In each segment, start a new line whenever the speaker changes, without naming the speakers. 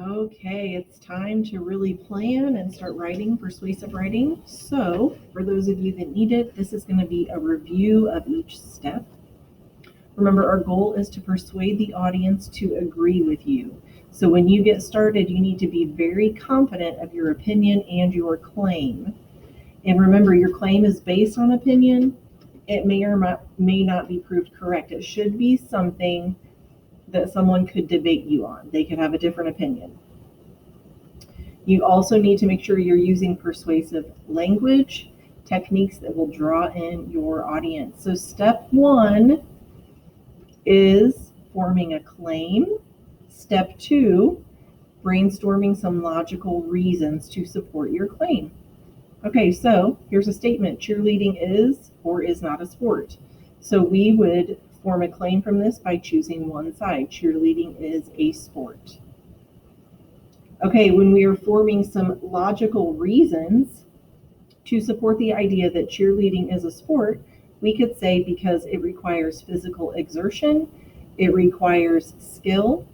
Okay, it's time to really plan and start writing persuasive writing. So, for those of you that need it, this is going to be a review of each step. Remember, our goal is to persuade the audience to agree with you. So, when you get started, you need to be very confident of your opinion and your claim. And remember, your claim is based on opinion. It may or may not be proved correct. It should be something that someone could debate you on. They could have a different opinion. You also need to make sure you're using persuasive language, techniques that will draw in your audience. So step 1 is forming a claim. Step 2, brainstorming some logical reasons to support your claim. Okay, so here's a statement. Cheerleading is or is not a sport. So we would form a claim from this by choosing one side. Cheerleading is a sport. Okay, when we are forming some logical reasons to support the idea that cheerleading is a sport, we could say because it requires physical exertion, it requires skill,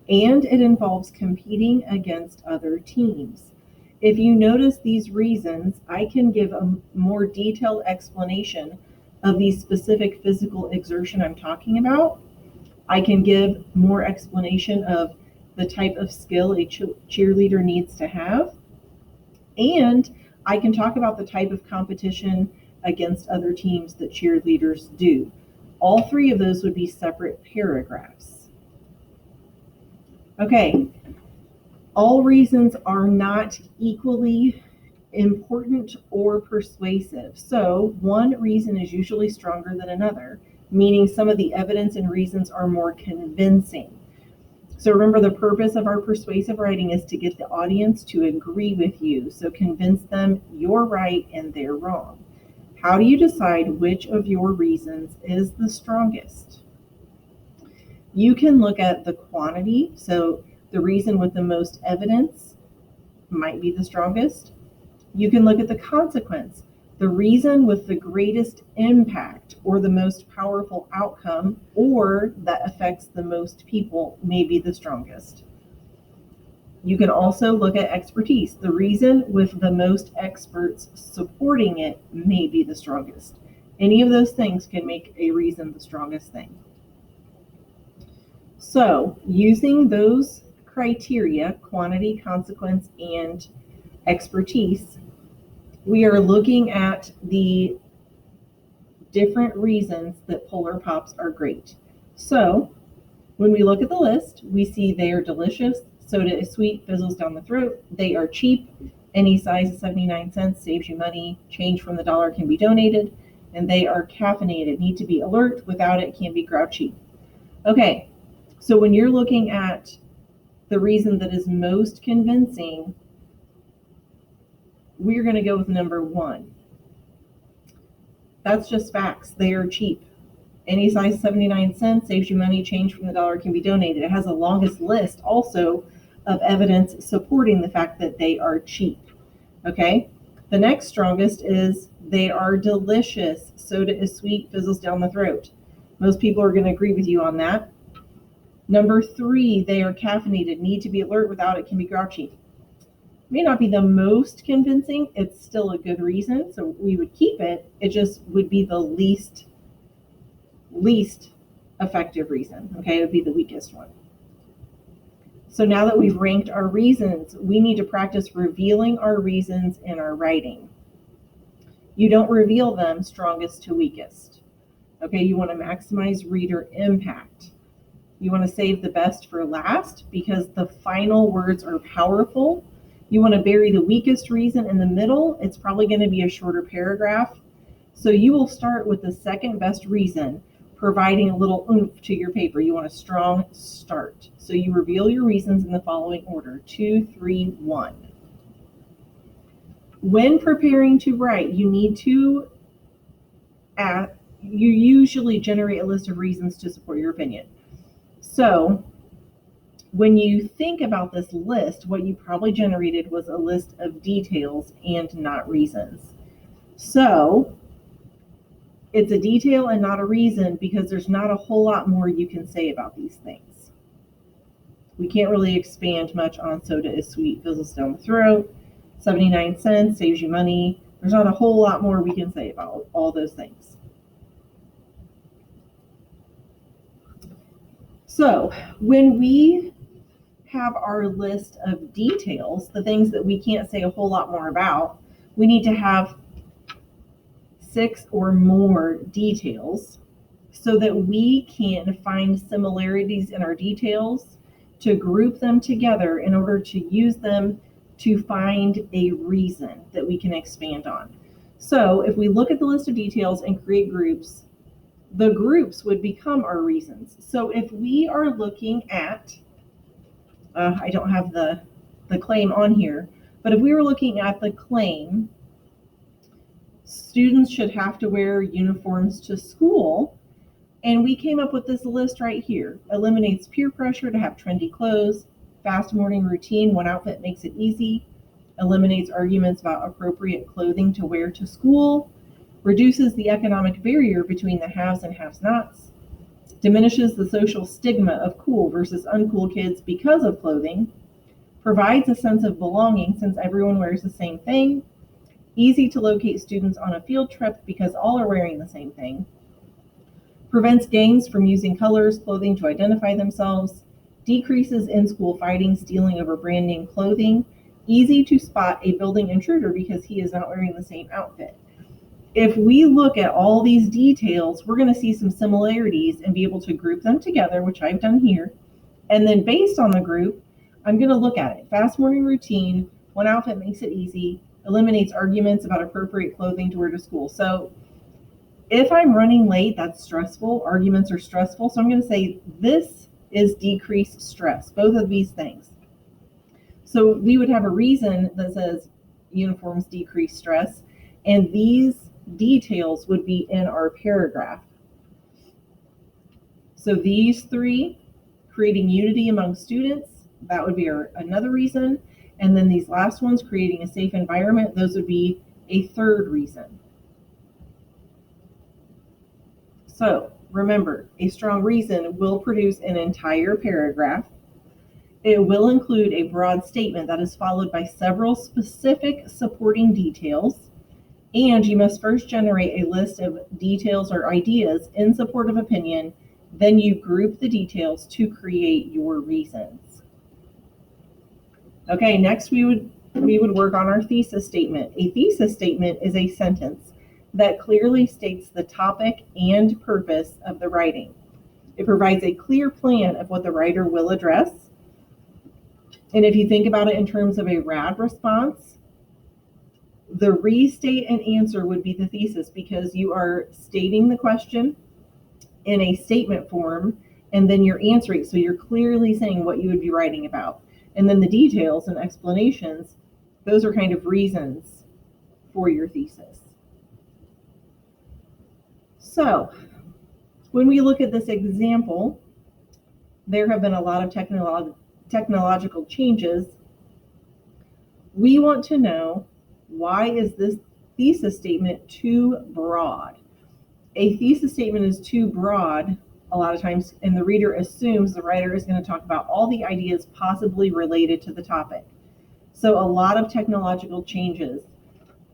and it involves competing against other teams. If you notice these reasons, I can give a more detailed explanation of the specific physical exertion I'm talking about. I can give more explanation of the type of skill a cheerleader needs to have. And I can talk about the type of competition against other teams that cheerleaders do. All 3 of those would be separate paragraphs. Okay, all reasons are not equally important or persuasive. So one reason is usually stronger than another, meaning some of the evidence and reasons are more convincing. So remember, the purpose of our persuasive writing is to get the audience to agree with you. So convince them you're right and they're wrong. How do you decide which of your reasons is the strongest? You can look at the quantity. So the reason with the most evidence might be the strongest. You can look at the consequence. The reason with the greatest impact or the most powerful outcome or that affects the most people may be the strongest. You can also look at expertise. The reason with the most experts supporting it may be the strongest. Any of those things can make a reason the strongest thing. So using those criteria, quantity, consequence, and expertise, we are looking at the different reasons that Polar Pops are great. So when we look at the list, we see they are delicious, soda is sweet, fizzles down the throat, they are cheap, any size is 79 cents, saves you money, change from the dollar can be donated, and they are caffeinated, need to be alert, without it can be grouchy. Okay, so when you're looking at the reason that is most convincing, we're going to go with number 1. That's just facts. They are cheap. Any size 79 cents, saves you money, change from the dollar can be donated. It has the longest list also of evidence supporting the fact that they are cheap. Okay? The next strongest is they are delicious. Soda is sweet, fizzles down the throat. Most people are going to agree with you on that. Number 3, they are caffeinated, need to be alert, without it can be grouchy. May not be the most convincing, it's still a good reason, so we would keep it. It just would be the least effective reason. Okay, it would be the weakest one. So now that we've ranked our reasons, we need to practice revealing our reasons in our writing. You don't reveal them strongest to weakest. Okay, you want to maximize reader impact. You want to save the best for last because the final words are powerful. You want to bury the weakest reason in the middle. It's probably going to be a shorter paragraph. So you will start with the second best reason, providing a little oomph to your paper. You want a strong start. So you reveal your reasons in the following order: 2, 3, 1. When preparing to write, you usually generate a list of reasons to support your opinion. So when you think about this list, what you probably generated was a list of details and not reasons. So it's a detail and not a reason because there's not a whole lot more you can say about these things. We can't really expand much on soda is sweet, fizzles down the throat, 79 cents, saves you money. There's not a whole lot more we can say about all those things. So when we have our list of details, the things that we can't say a whole lot more about, we need to have 6 or more details so that we can find similarities in our details to group them together in order to use them to find a reason that we can expand on. So if we look at the list of details and create groups, the groups would become our reasons. So if we are looking at, I don't have the claim on here, but if we were looking at the claim, students should have to wear uniforms to school, and we came up with this list right here. Eliminates peer pressure to have trendy clothes, fast morning routine, one outfit makes it easy, eliminates arguments about appropriate clothing to wear to school, reduces the economic barrier between the haves and have-nots, diminishes the social stigma of cool versus uncool kids because of clothing, provides a sense of belonging since everyone wears the same thing, easy to locate students on a field trip because all are wearing the same thing, prevents gangs from using colors, clothing to identify themselves, decreases in-school fighting, stealing over brand name clothing, easy to spot a building intruder because he is not wearing the same outfit. If we look at all these details, we're going to see some similarities and be able to group them together, which I've done here. And then based on the group, I'm going to look at it. Fast morning routine, one outfit makes it easy, eliminates arguments about appropriate clothing to wear to school. So if I'm running late, that's stressful. Arguments are stressful. So I'm going to say this is decreased stress, both of these things. So we would have a reason that says uniforms decrease stress, and these details would be in our paragraph. So these 3, creating unity among students, that would be another reason. And then these last ones, creating a safe environment, those would be a third reason. So remember, a strong reason will produce an entire paragraph. It will include a broad statement that is followed by several specific supporting details, and you must first generate a list of details or ideas in support of opinion, then you group the details to create your reasons. Okay, next we would work on our thesis statement. A thesis statement is a sentence that clearly states the topic and purpose of the writing. It provides a clear plan of what the writer will address. And if you think about it in terms of a RAD response, the restate and answer would be the thesis, because you are stating the question in a statement form and then you're answering. So you're clearly saying what you would be writing about. And then the details and explanations, those are kind of reasons for your thesis. So when we look at this example, there have been a lot of technological changes. We want to know, why is this thesis statement too broad? A thesis statement is too broad a lot of times, and the reader assumes the writer is going to talk about all the ideas possibly related to the topic. So a lot of technological changes.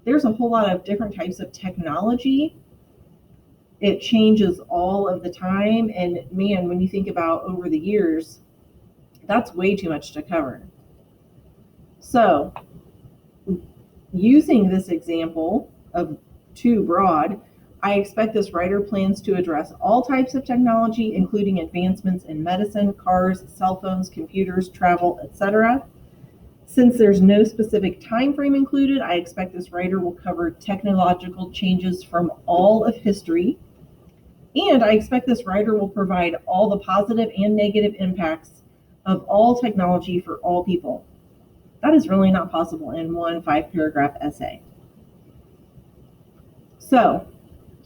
There's a whole lot of different types of technology. It changes all of the time, and man, when you think about over the years, that's way too much to cover. So using this example of too broad, I expect this writer plans to address all types of technology, including advancements in medicine, cars, cell phones, computers, travel, etc. Since there's no specific time frame included, I expect this writer will cover technological changes from all of history. And I expect this writer will provide all the positive and negative impacts of all technology for all people. That is really not possible in one 5-paragraph essay. So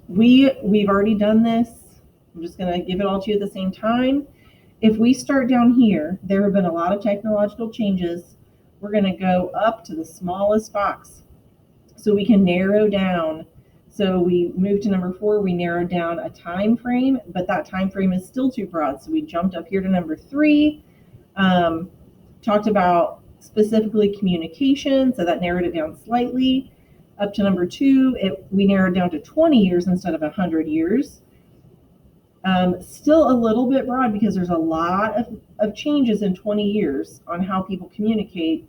we've already done this. I'm just going to give it all to you at the same time. If we start down here, there have been a lot of technological changes. We're going to go up to the smallest box so we can narrow down. So we moved to number 4, we narrowed down a time frame, but that time frame is still too broad. So we jumped up here to number 3. Talked about specifically communication, so that narrowed it down slightly. Up to number 2, we narrowed down to 20 years instead of 100 years. Still a little bit broad because there's a lot of changes in 20 years on how people communicate.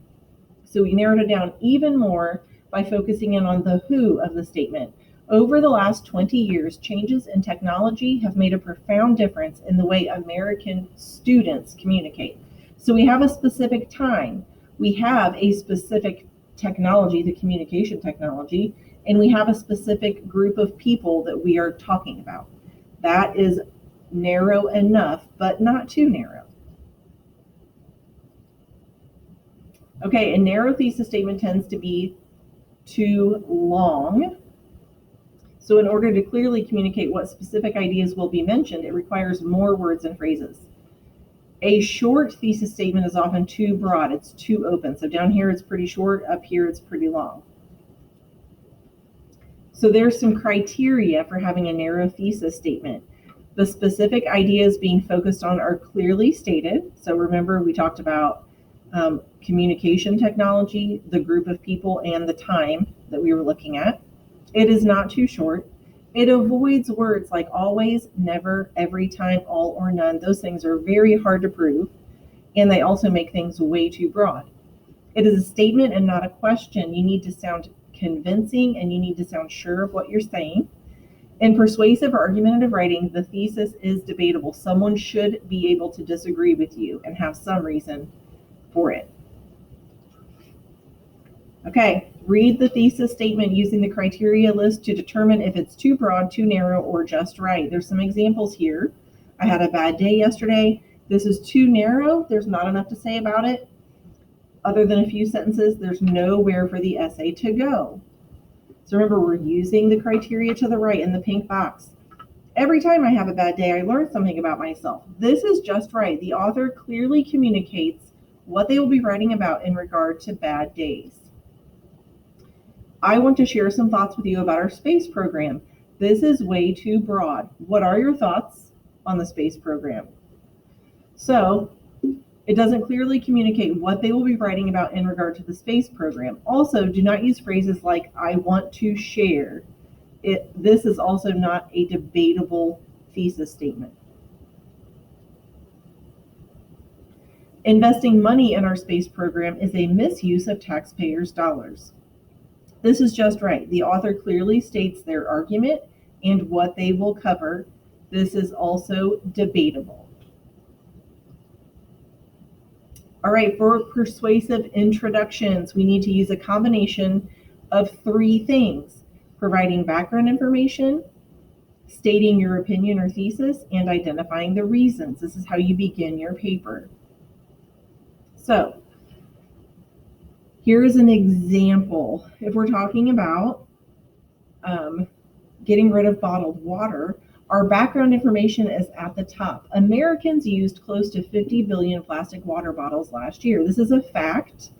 So we narrowed it down even more by focusing in on the who of the statement. Over the last 20 years, changes in technology have made a profound difference in the way American students communicate. So we have a specific time, we have a specific technology, the communication technology, and we have a specific group of people that we are talking about. That is narrow enough, but not too narrow. Okay, a narrow thesis statement tends to be too long. So in order to clearly communicate what specific ideas will be mentioned, it requires more words and phrases. A short thesis statement is often too broad, it's too open. So down here it's pretty short, up here it's pretty long. So there's some criteria for having a narrow thesis statement. The specific ideas being focused on are clearly stated. So remember, we talked about communication technology, the group of people, and the time that we were looking at. It is not too short. It avoids words like always, never, every time, all, or none. Those things are very hard to prove, and they also make things way too broad. It is a statement and not a question. You need to sound convincing, and you need to sound sure of what you're saying. In persuasive or argumentative writing, the thesis is debatable. Someone should be able to disagree with you and have some reason for it. Okay, read the thesis statement using the criteria list to determine if it's too broad, too narrow, or just right. There's some examples here. I had a bad day yesterday. This is too narrow. There's not enough to say about it. Other than a few sentences, there's nowhere for the essay to go. So remember, we're using the criteria to the right in the pink box. Every time I have a bad day, I learn something about myself. This is just right. The author clearly communicates what they will be writing about in regard to bad days. I want to share some thoughts with you about our space program. This is way too broad. What are your thoughts on the space program? So it doesn't clearly communicate what they will be writing about in regard to the space program. Also, do not use phrases like I want to share. This is also not a debatable thesis statement. Investing money in our space program is a misuse of taxpayers' dollars. This is just right. The author clearly states their argument and what they will cover. This is also debatable. All right, for persuasive introductions, we need to use a combination of 3 things: providing background information, stating your opinion or thesis, and identifying the reasons. This is how you begin your paper. So here is an example. If we're talking about getting rid of bottled water, our background information is at the top. Americans used close to 50 billion plastic water bottles last year. This is a fact.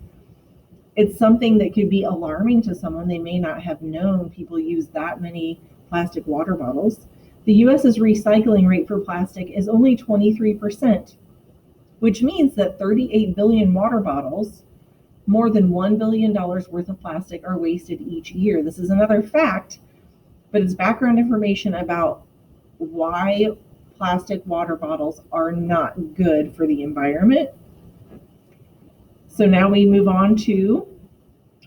It's something that could be alarming to someone. They may not have known people use that many plastic water bottles. The US's recycling rate for plastic is only 23%, which means that 38 billion water bottles, more than $1 billion worth of plastic, are wasted each year. This is another fact, but it's background information about why plastic water bottles are not good for the environment. So now we move on to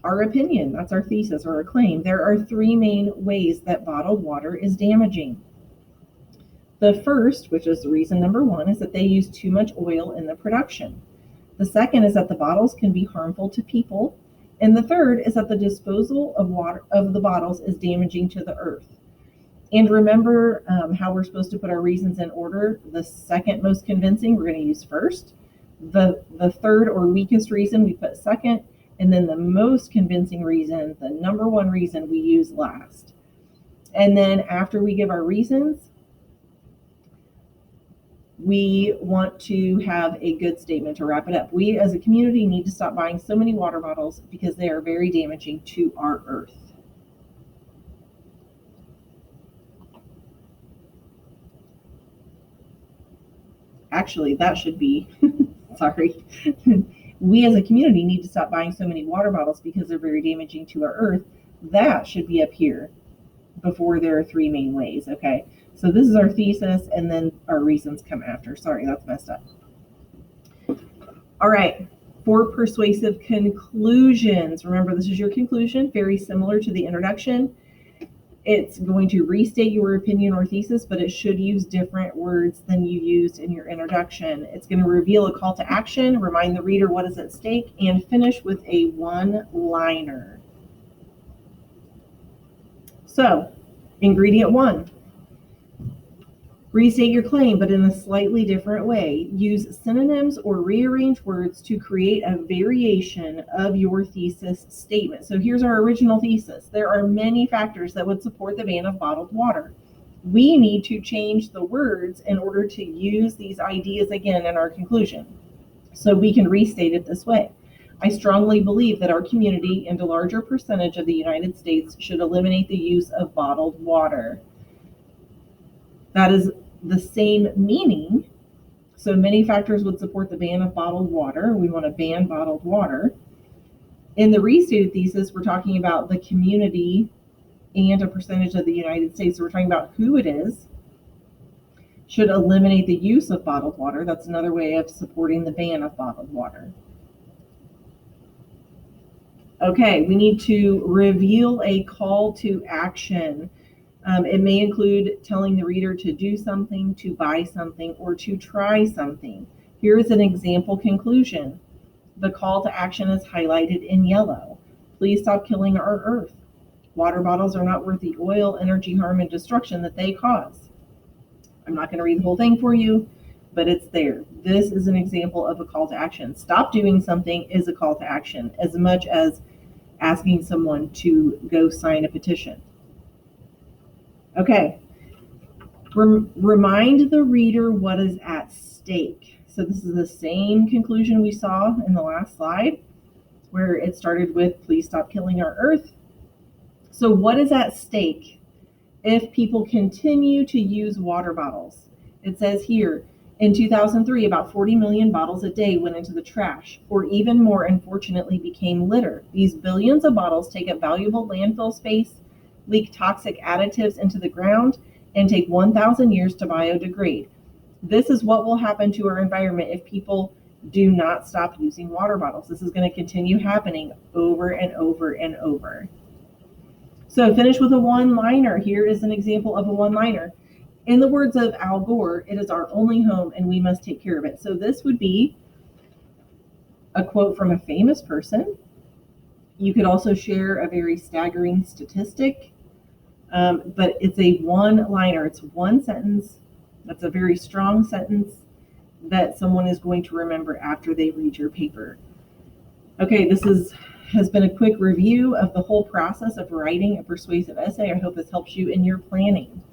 our opinion. That's our thesis or our claim. There are 3 main ways that bottled water is damaging. The first, which is reason number 1, is that they use too much oil in the production. The second is that the bottles can be harmful to people. And the third is that the disposal of the bottles is damaging to the earth. And remember how we're supposed to put our reasons in order. The second most convincing we're going to use first. The third or weakest reason we put second. And then the most convincing reason, the number 1 reason, we use last. And then after we give our reasons, we want to have a good statement to wrap it up. We as a community need to stop buying so many water bottles because they are very damaging to our earth. Actually, that should be sorry. We as a community need to stop buying so many water bottles because they're very damaging to our earth. That should be up here before there are three main ways, okay? So this is our thesis, and then our reasons come after. Sorry, that's messed up. All right, for persuasive conclusions. Remember, this is your conclusion, very similar to the introduction. It's going to restate your opinion or thesis, but it should use different words than you used in your introduction. It's going to reveal a call to action, remind the reader what is at stake, and finish with a one-liner. So, ingredient 1. Restate your claim, but in a slightly different way. Use synonyms or rearrange words to create a variation of your thesis statement. So here's our original thesis. There are many factors that would support the ban of bottled water. We need to change the words in order to use these ideas again in our conclusion. So we can restate it this way. I strongly believe that our community and a larger percentage of the United States should eliminate the use of bottled water. That is the same meaning. So many factors would support the ban of bottled water. We want to ban bottled water. In the restated thesis, we're talking about the community and a percentage of the United States. So we're talking about who it is should eliminate the use of bottled water. That's another way of supporting the ban of bottled water. Okay, we need to reveal a call to action. It may include telling the reader to do something, to buy something, or to try something. Here is an example conclusion. The call to action is highlighted in yellow. Please stop killing our earth. Water bottles are not worth the oil, energy, harm, and destruction that they cause. I'm not going to read the whole thing for you, but it's there. This is an example of a call to action. Stop doing something is a call to action, as much as asking someone to go sign a petition. Okay, remind the reader what is at stake. So this is the same conclusion we saw in the last slide, where it started with, please stop killing our earth. So what is at stake if people continue to use water bottles? It says here, in 2003, about 40 million bottles a day went into the trash, or even more, unfortunately, became litter. These billions of bottles take up valuable landfill space, leak toxic additives into the ground, and take 1,000 years to biodegrade. This is what will happen to our environment if people do not stop using water bottles. This is going to continue happening over and over and over. So finish with a one-liner. Here is an example of a one-liner. In the words of Al Gore, it is our only home and we must take care of it. So this would be a quote from a famous person. You could also share a very staggering statistic. But it's a one-liner. It's one sentence. That's a very strong sentence that someone is going to remember after they read your paper. Okay, this has been a quick review of the whole process of writing a persuasive essay. I hope this helps you in your planning.